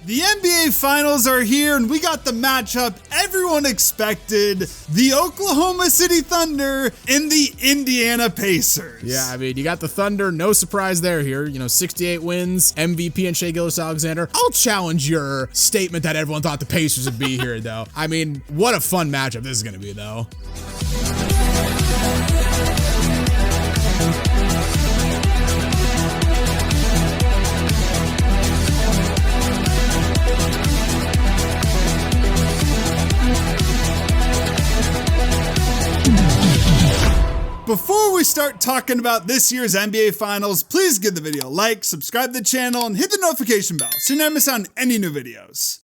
The NBA Finals are here, and we got the matchup everyone expected. The Oklahoma City Thunder and the Indiana Pacers. Yeah, I mean, you got the Thunder, no surprise there here. 68 wins, MVP and Shai Gilgeous-Alexander. I'll challenge your statement that everyone thought the Pacers would be here, though. I mean, what a fun matchup this is going to be, though. Before we start talking about this year's NBA Finals, please give the video a like, subscribe to the channel, and hit the notification bell so you never miss out on any new videos.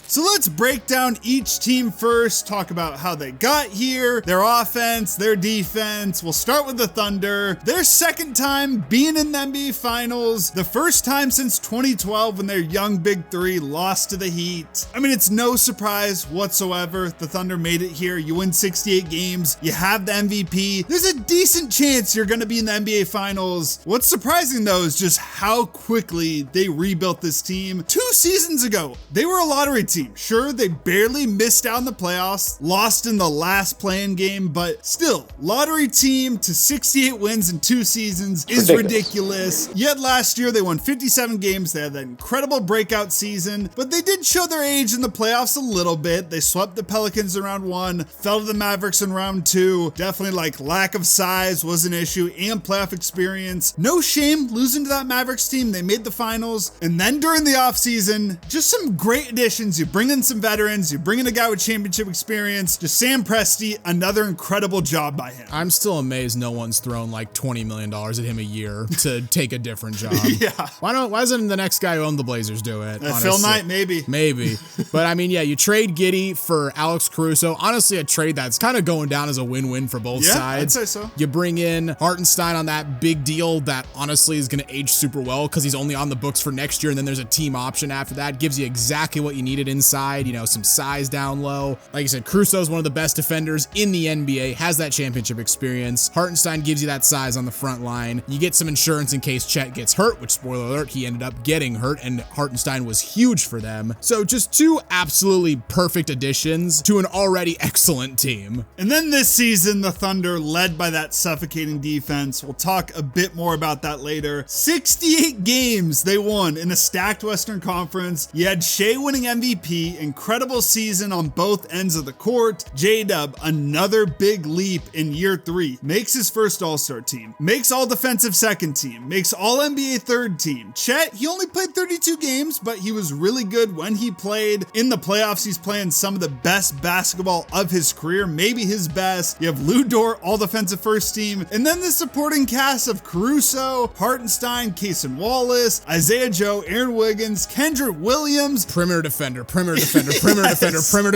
So let's break down each team first, talk about how they got here, their offense, their defense. We'll start with the Thunder. Their second time being in the NBA Finals, the first time since 2012 when their young big three lost to the Heat. I mean, it's no surprise whatsoever. The Thunder made it here. You win 68 games, you have the MVP. There's a decent chance you're gonna be in the NBA Finals. What's surprising though is just how quickly they rebuilt this team. 2 seasons ago, they were a lottery team. Sure, they barely missed out in the playoffs, lost in the last play-in game, but still, lottery team to 68 wins in 2 seasons is ridiculous. Yet last year, they won 57 games. They had that incredible breakout season, but they did show their age in the playoffs a little bit. They swept the Pelicans in round 1, fell to the Mavericks in round 2. Definitely lack of size was an issue and playoff experience. No shame losing to that Mavericks team. They made the finals. And then during the offseason, just some great additions. You bring in some veterans, you bring in a guy with championship experience, just Sam Presti, another incredible job by him. I'm still amazed no one's thrown like $20 million at him a year to take a different job. Yeah. Why doesn't the next guy who owned the Blazers do it? Phil Knight, maybe. Maybe. But I mean, yeah, you trade Giddey for Alex Caruso. Honestly, a trade that's kind of going down as a win-win for both sides. I'd say so. You bring in Hartenstein on that big deal that honestly is going to age super well because he's only on the books for next year, and then there's a team option after that. Gives you exactly what you needed inside, some size down low. Like I said, Caruso is one of the best defenders in the NBA, has that championship experience. Hartenstein gives you that size on the front line. You get some insurance in case Chet gets hurt, which, spoiler alert, he ended up getting hurt, and Hartenstein was huge for them. So just 2 absolutely perfect additions to an already excellent team. And then this season, the Thunder, led by that suffocating defense. We'll talk a bit more about that later. 68 games they won in a stacked Western Conference. You had Shai winning MVP, incredible season on both ends of the court. J-Dub, another big leap in year 3, makes his first All-Star team, makes all defensive second team, makes all NBA third team. Chet, he only played 32 games, but he was really good when he played. In the playoffs, he's playing some of the best basketball of his career, maybe his best. You have Lou Dort, all defensive first team, and then the supporting cast of Caruso, Hartenstein, Cason Wallace, Isaiah Joe, Aaron Wiggins, Kendrick Williams. Perimeter defender, perimeter defender,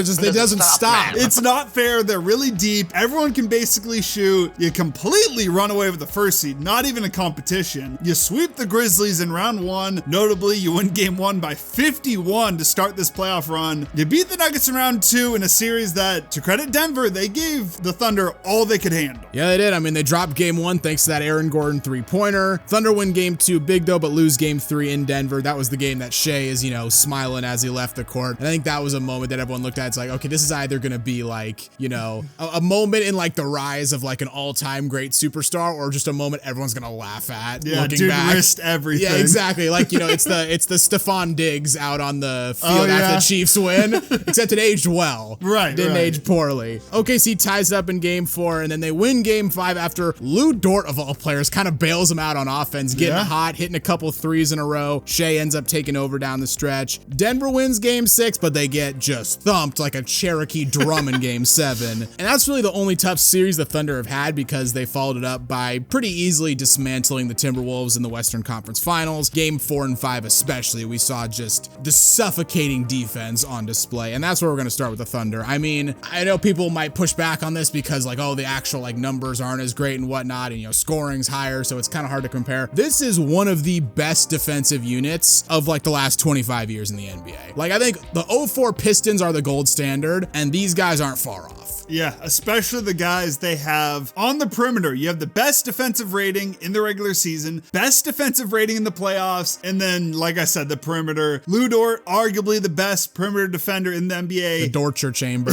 just it doesn't stop. It's not fair. They're really deep. Everyone can basically shoot. You completely run away with the first seed, not even a competition. You sweep the Grizzlies in round 1. Notably, you win game 1 by 51 to start this playoff run. You beat the Nuggets in round 2 in a series that, to credit Denver, they gave the Thunder all they could handle. Yeah, they did. I mean, they dropped game 1 thanks to that Aaron Gordon 3-pointer. Thunder win game 2 big though, but lose game 3 in Denver. That was the game that Shai is, smiling as he left the court. And I think that was a moment that everyone looked at. It's like, okay, this is either going to be like, a moment in like the rise of like an all-time great superstar, or just a moment everyone's going to laugh at. Yeah, looking dude back. risked everything. Yeah, exactly. Like, it's the Stephon Diggs out on the field after the Chiefs win, except it aged well. Right. Didn't age poorly. OKC ties it up in game 4, and then they win game 5 after Lou Dort, of all players, kind of bails them out on offense, getting hot, hitting a couple threes in a row. Shai ends up taking over down the stretch. Denver wins game 6, but they get just thumped like a Cherokee drum in game 7. And that's really the only tough series the Thunder have had, because they followed it up by pretty easily dismantling the Timberwolves in the Western Conference Finals. Game 4 and 5 especially, we saw just the suffocating defense on display. And that's where we're going to start with the Thunder. I mean, I know people might push back on this because like, oh, the actual like numbers aren't as great and whatnot, and scoring's higher, so it's kind of hard to compare. This is one of the best defensive units of like the last 25 years in the NBA. Like, I think the 04 Pistons are the gold standard, and these guys aren't far off. Yeah, especially the guys they have on the perimeter. You have the best defensive rating in the regular season, best defensive rating in the playoffs, and then, like I said, the perimeter. Lou Dort, arguably the best perimeter defender in the NBA. The torture chamber.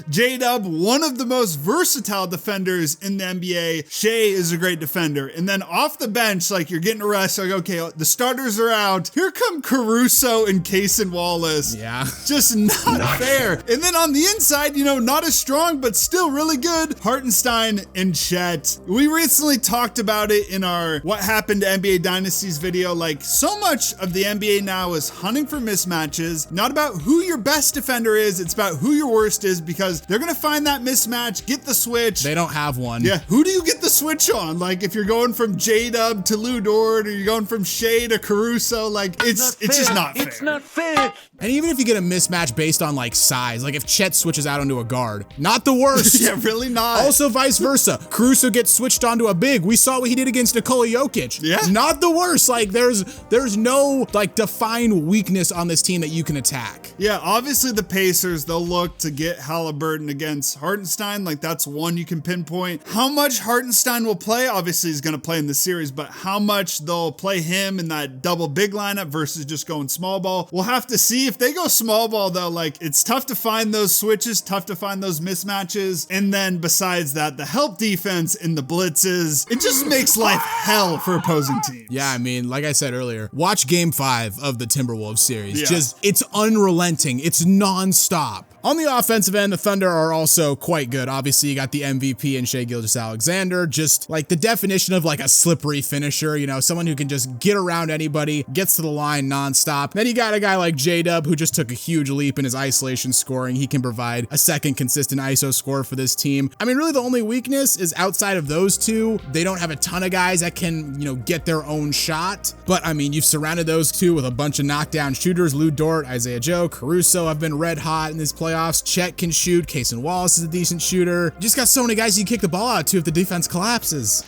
J-Dub, one of the most versatile defenders in the NBA. Shai is a great defender. And then off the bench, like you're getting a rest, like, okay, the starters are out. Here come Caruso and Cason Wallace. Yeah. Just not fair. And then on the inside, you know, not as strong, but still really good, Hartenstein and Chet. We recently talked about it in our What Happened to NBA Dynasties video. Like, so much of the NBA now is hunting for mismatches, not about who your best defender is, it's about who your worst is, because they're gonna find that mismatch, get the switch. They don't have one. Yeah, who do you get the switch on? Like, if you're going from J-Dub to Lou Dort, or you're going from Shai to Caruso, like, it's just not fair. It's not fair. And even if you get a mismatch based on like size, like if Chet switches out onto a guard, not the worst. Yeah, really not. Also vice versa. Caruso gets switched onto a big. We saw what he did against Nikola Jokic. Yeah. Not the worst. Like there's no like defined weakness on this team that you can attack. Yeah, obviously the Pacers, they'll look to get Halliburton against Hartenstein. Like, that's one you can pinpoint. How much Hartenstein will play, obviously he's going to play in the series, but how much they'll play him in that double big lineup versus just going small ball, we'll have to see. If they go small ball though, like, it's tough to find those switches, tough to find those mismatches. And then besides that, the help defense and the blitzes, it just makes life hell for opposing teams. Yeah, I mean, like I said earlier, watch game 5 of the Timberwolves series. Yeah. Just, it's unrelenting. It's nonstop. On the offensive end, the Thunder are also quite good. Obviously, you got the MVP in Shai Gilgeous-Alexander, just like the definition of like a slippery finisher, you know, someone who can just get around anybody, gets to the line nonstop. Then you got a guy like J-Dub who just took a huge leap in his isolation scoring. He can provide a second consistent ISO score for this team. I mean, really the only weakness is outside of those two, they don't have a ton of guys that can, you know, get their own shot. But I mean, you've surrounded those two with a bunch of knockdown shooters. Lou Dort, Isaiah Joe, Caruso have been red hot in this playoffs. Chet can shoot. Cason Wallace is a decent shooter. You just got so many guys you can kick the ball out to if the defense collapses.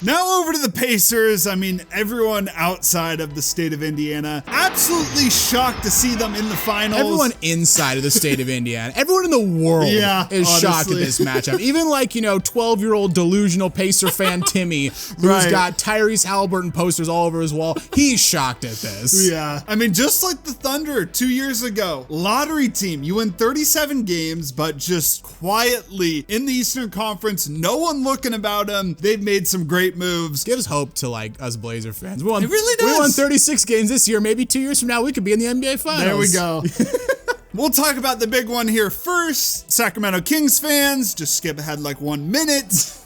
Now over to the Pacers. I mean, everyone outside of the state of Indiana, absolutely shocked to see them in the finals. Everyone inside of the state of Indiana, everyone in the world is shocked at this matchup. Even like, you know, 12-year-old delusional Pacer fan Timmy, who's got Tyrese Halliburton posters all over his wall, he's shocked at this. Yeah. I mean, just like the Thunder 2 years ago, lottery team, you win 37 games, but just quietly in the Eastern Conference, no one looking about them. They've made some great moves. Gives hope to like us Blazer fans. It really does. We won 36 games this year. Maybe 2 years from now we could be in the NBA Finals. There we go. We'll talk about the big one here first. Sacramento Kings fans, just skip ahead like 1 minute.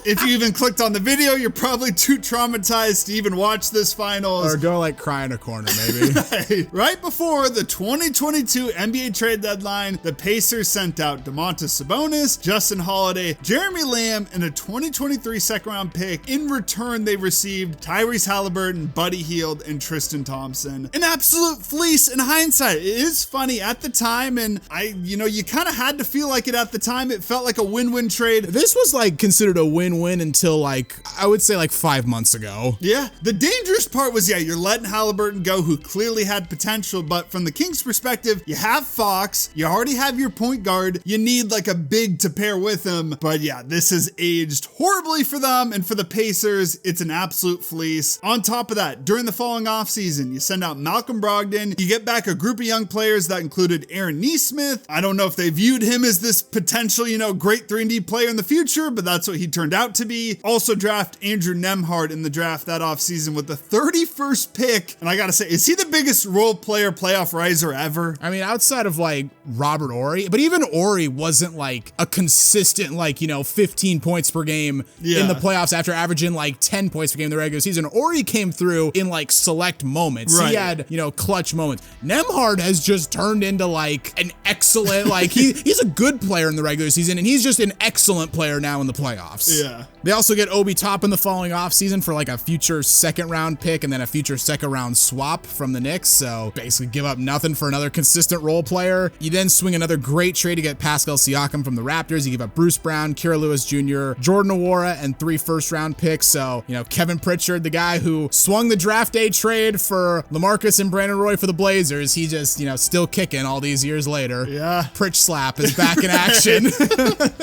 If you even clicked on the video, you're probably too traumatized to even watch this finals. Or go like cry in a corner, maybe. Right before the 2022 NBA trade deadline, the Pacers sent out Domantas Sabonis, Justin Holiday, Jeremy Lamb, and a 2023 second-round pick. In return, they received Tyrese Halliburton, Buddy Hield, and Tristan Thompson. An absolute fleece in hindsight. It is funny at the time, and you kind of had to feel like it at the time. It felt like a win-win trade. This was like considered a win-win until like, I would say like 5 months ago. Yeah, the dangerous part was, you're letting Halliburton go, who clearly had potential, but from the Kings' perspective, you have Fox, you already have your point guard, you need like a big to pair with him. But yeah, this has aged horribly for them, and for the Pacers, it's an absolute fleece. On top of that, during the following offseason, you send out Malcolm Brogdon, you get back a group of young players that included Aaron Nesmith. I don't know if they viewed him as this potential, great 3-and-D player in the future, but that's what he turned out to be. Also draft Andrew Nembhard in the draft that offseason with the 31st pick. And I gotta say, is he the biggest role player playoff riser ever? I mean, outside of like Robert Horry, but even Horry wasn't like a consistent 15 points per game in the playoffs after averaging like 10 points per game in the regular season. Horry came through in like select moments. He had, clutch moments. Nembhard has just turned into like an excellent, he's a good player in the regular season, and he's just an excellent player now in the playoffs. playoffs. Yeah. They also get Obi Toppin the following offseason for like a future second-round pick and then a future second-round swap from the Knicks. So basically give up nothing for another consistent role player. You then swing another great trade to get Pascal Siakam from the Raptors. You give up Bruce Brown, Kira Lewis Jr., Jordan Nwora, and 3 first-round picks. So, Kevin Pritchard, the guy who swung the draft day trade for LaMarcus and Brandon Roy for the Blazers, he just, still kicking all these years later. Yeah. Pritch slap is back in action.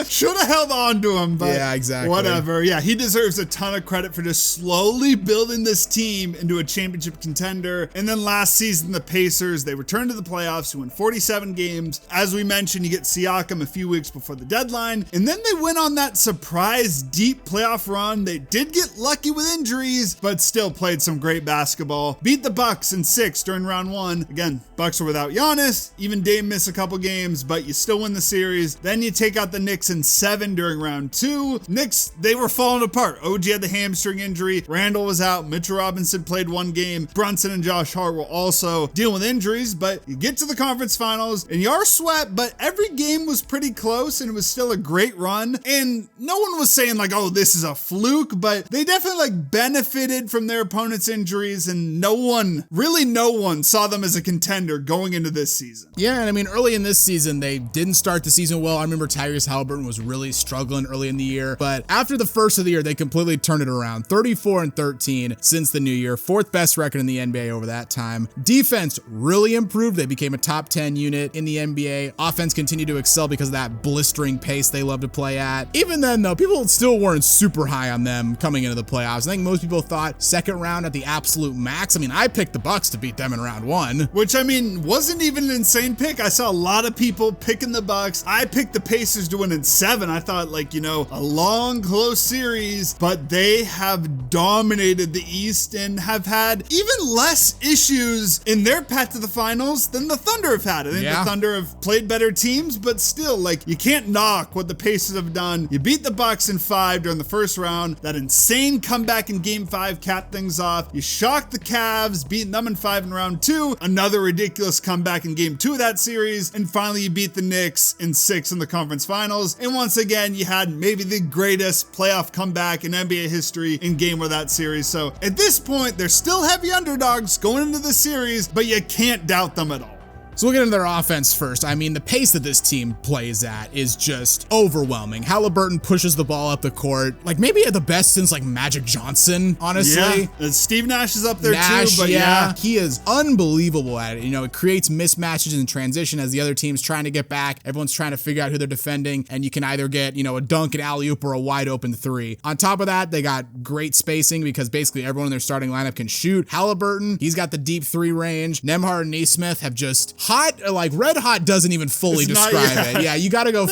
Should have held on to him, but yeah, exactly. whatever. Yeah, he deserves a ton of credit for just slowly building this team into a championship contender. And then last season, the Pacers, they returned to the playoffs to win 47 games. As we mentioned, you get Siakam a few weeks before the deadline. And then they went on that surprise deep playoff run. They did get lucky with injuries, but still played some great basketball. Beat the Bucks in 6 during round 1. Again, Bucks were without Giannis. Even Dame missed a couple games, but you still win the series. Then you take out the Knicks in 7 during round 2. Knicks, they were falling apart. OG had the hamstring injury. Randall was out. Mitchell Robinson played 1 game. Brunson and Josh Hart were also dealing with injuries, but you get to the conference finals and you are swept, but every game was pretty close and it was still a great run. And no one was saying like, oh, this is a fluke, but they definitely benefited from their opponent's injuries, and no one saw them as a contender going into this season. Yeah, and early in this season, they didn't start the season well. I remember Tyrese Halliburton was really struggling early in the year, but after the first of the year, they completely turned it around. 34-13 since the new year, 4th best record in the NBA over that time. Defense really improved. They became a top 10 unit in the NBA. Offense continued to excel because of that blistering pace they love to play at. Even then, though, people still weren't super high on them coming into the playoffs. I think most people thought second round at the absolute max. I picked the Bucks to beat them in round 1. Which, wasn't even an insane pick. I saw a lot of people picking the Bucks. I picked the Pacers to win in 7. I thought, a long, close series, but they have dominated the East and have had even less issues in their path to the finals than the Thunder have had. I think the Thunder have played better teams, but still, you can't knock what the Pacers have done. You beat the Bucks in 5 during the first round. That insane comeback in Game 5 capped things off. You shocked the Cavs, beating them in 5 in round 2. Another ridiculous comeback in Game 2 of that series. And finally, you beat the Knicks in 6 in the conference finals. And once again, you had maybe the greatest playoff comeback in NBA history in Game 1 of that series. So at this point, they're still heavy underdogs going into the series, but you can't doubt them at all. So we'll get into their offense first. The pace that this team plays at is just overwhelming. Halliburton pushes the ball up the court, maybe at the best since Magic Johnson, honestly. Yeah, Steve Nash is up there too, but he is unbelievable at it. It creates mismatches in transition as the other team's trying to get back. Everyone's trying to figure out who they're defending, and you can either get, a dunk, an alley-oop, or a wide open 3. On top of that, they got great spacing because basically everyone in their starting lineup can shoot. Halliburton, he's got the deep 3 range. Nembhard and Nesmith have just hot, red hot doesn't even fully describe it. Yeah, you gotta go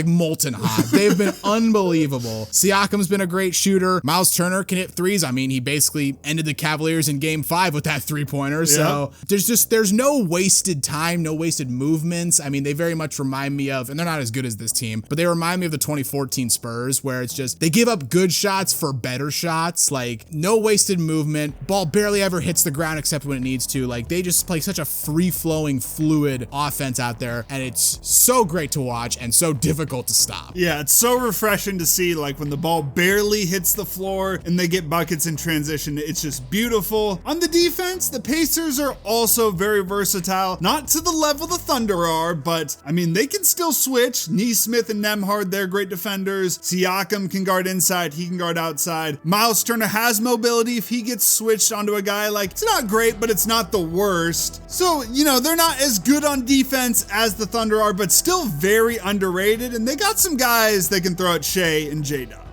molten hot. They've been unbelievable. Siakam's been a great shooter. Miles Turner can hit 3s. He basically ended the Cavaliers in Game 5 with that 3-pointer. So there's no wasted time, no wasted movements. They very much remind me of, and they're not as good as this team, but they remind me of the 2014 Spurs, where it's just, they give up good shots for better shots, no wasted movement. Ball barely ever hits the ground except when it needs to. They just play such a free-flowing, fluid offense out there, and it's so great to watch and so difficult to stop. Yeah, it's so refreshing to see, when the ball barely hits the floor and they get buckets in transition. It's just beautiful. On the defense, the Pacers are also very versatile. Not to the level the Thunder are, but they can still switch. Nesmith and Nembhard, they're great defenders. Siakam can guard inside, he can guard outside. Miles Turner has mobility if he gets switched onto a guy. It's not great, but it's not the worst. So, they're not as good on defense as the Thunder are, but still very underrated, and they got some guys they can throw at Shai and J-Dub.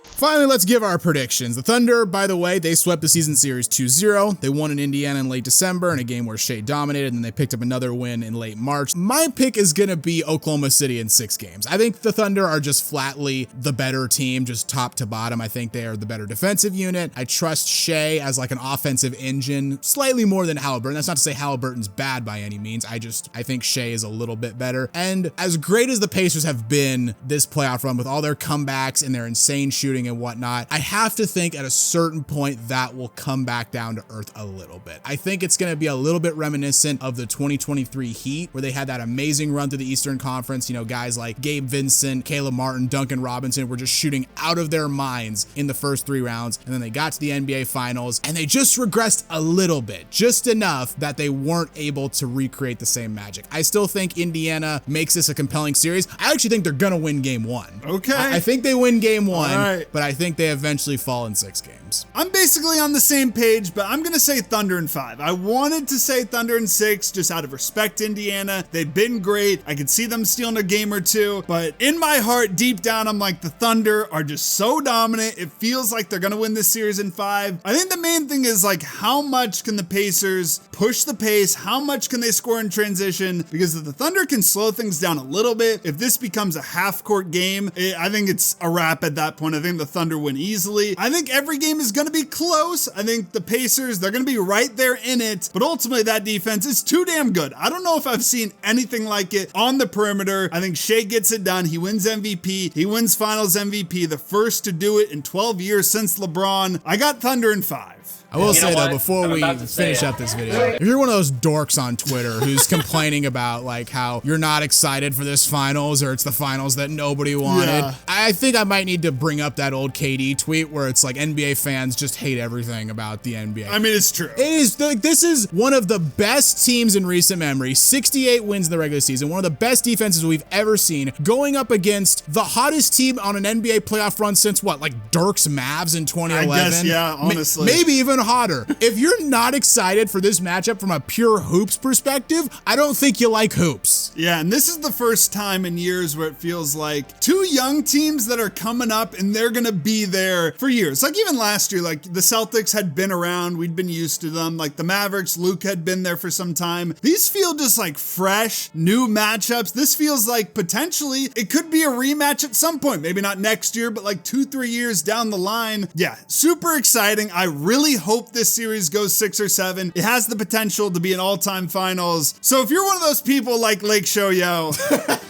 Finally, let's give our predictions. The Thunder, by the way, they swept the season series 2-0. They won in Indiana in late December in a game where Shai dominated, and they picked up another win in late March. My pick is going to be Oklahoma City in 6 games. I think the Thunder are just flatly the better team, just top to bottom. I think they are the better defensive unit. I trust Shai as an offensive engine, slightly more than Halliburton. That's not to say Halliburton's bad by any means. I think Shai is a little bit better. And as great as the Pacers have been this playoff run with all their comebacks and their insane shooting and and whatnot. I have to think at a certain point that will come back down to earth a little bit. I think it's going to be a little bit reminiscent of the 2023 Heat, where they had that amazing run through the Eastern Conference. You know, guys like Gabe Vincent, Caleb Martin, Duncan Robinson were just shooting out of their minds in the first 3 rounds. And then they got to the NBA Finals and they just regressed a little bit, just enough that they weren't able to recreate the same magic. I still think Indiana makes this a compelling series. I actually think they're going to win game 1. Okay. I think they win game 1, right, but I think they eventually fall in 6 games. I'm basically on the same page, but I'm going to say Thunder in 5. I wanted to say Thunder in 6 just out of respect to Indiana. They've been great. I could see them stealing a game or 2, but in my heart, deep down, I'm like, the Thunder are just so dominant. It feels like they're going to win this series in 5. I think the main thing is like, how much can the Pacers push the pace? How much can they score in transition? Because if the Thunder can slow things down a little bit, if this becomes a half-court game, I think it's a wrap at that point. I think the Thunder win easily. I think every game is going to be close. I think the Pacers, they're going to be right there in it, but ultimately that defense is too damn good. I don't know if I've seen anything like it on the perimeter. I think Shai gets it done. He wins MVP. He wins Finals MVP, the first to do it in 12 years since LeBron. I got Thunder in 5. I will say though, before we finish up this video, if you're one of those dorks on Twitter who's complaining about like how you're not excited for this finals or it's the finals that nobody wanted, I think I might need to bring up that old KD tweet where it's like NBA fans just hate everything about the NBA. I mean, it's true. It is like, this is one of the best teams in recent memory. 68 wins in the regular season, one of the best defenses we've ever seen, going up against the hottest team on an NBA playoff run since what, like Dirk's Mavs in 2011? I guess, yeah, honestly. Maybe even hotter. If you're not excited for this matchup from a pure hoops perspective, I don't think you like hoops. Yeah, and this is the first time in years where it feels like 2 young teams that are coming up and they're gonna be there for years. Like even last year, like the Celtics had been around, we'd been used to them. Like the Mavericks, Luke had been there for some time. These feel just like fresh, new matchups. This feels like potentially it could be a rematch at some point. Maybe not next year, but like 2-3 years down the line. Yeah, super exciting. I really hope this series goes 6 or 7. It has the potential to be an all-time finals. So if you're one of those people like Lake Show Yo,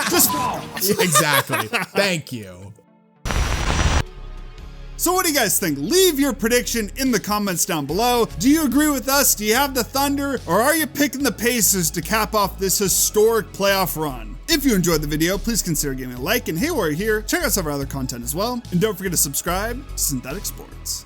just follow us. Exactly. Thank you. So what do you guys think? Leave your prediction in the comments down below. Do you agree with us? Do you have the Thunder? Or are you picking the Pacers to cap off this historic playoff run? If you enjoyed the video, please consider giving a like. And hey, while you're here, check out some of our other content as well. And don't forget to subscribe to Synthetic Sports.